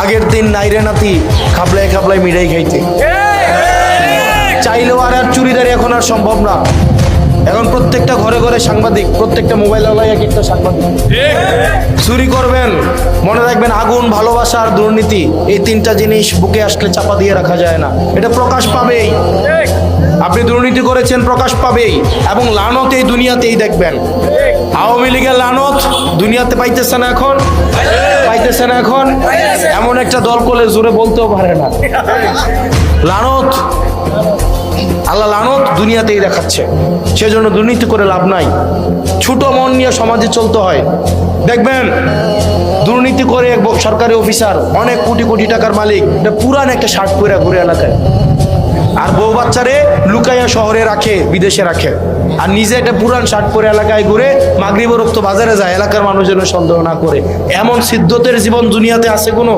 আগের দিন নাইরে নাতি খাবলায় খাবলায় মিঠাই খাইতে চাইলেও আর চুরিদারি এখন আর সম্ভব না। এখন প্রত্যেকটা ঘরে ঘরে সাংবাদিক, প্রত্যেকটা মোবাইল ওয়ালাই এক একটা সাংবাদিক। চুরি করবেন, মনে রাখবেন আগুন, ভালোবাসা আর দুর্নীতি, এই তিনটা জিনিস বুকে আসলে চাপা দিয়ে রাখা যায় না, এটা প্রকাশ পাবেই। আপনি দুর্নীতি করেছেন, প্রকাশ পাবেই, এবং লানত এই দুনিয়াতেই দেখবেন। আওয়ামী লীগের লানত দুনিয়াতে পাইতেছে না এখন, পাইতেছে না এখন। এমন একটা দল করলে জোরে বলতেও পারে না লানত। আল্লাহ লানত দুনিয়াতেই দেখাচ্ছে, সেজন্য দুর্নীতি করে লাভ নাই। ছোট মন নিয়ে সমাজে চলতে হয়। দেখবেন দুর্নীতি করে এক সরকারি অফিসার, অনেক কোটি কোটি টাকার মালিক, এটা পুরান একটা শার্ট পরে ঘুরে এলাকায়, আর বউ বাচ্চারে লুকাইয়া শহরে রাখে, বিদেশে রাখে, আর নিজে একটা পুরান শার্ট পরে এলাকায় ঘুরে মাগরিবের রক্ত বাজারে যায়, এলাকার মানুষ যেন সন্দেহ না করে। এমন সিদ্ধতের জীবন দুনিয়াতে আছে কোনো?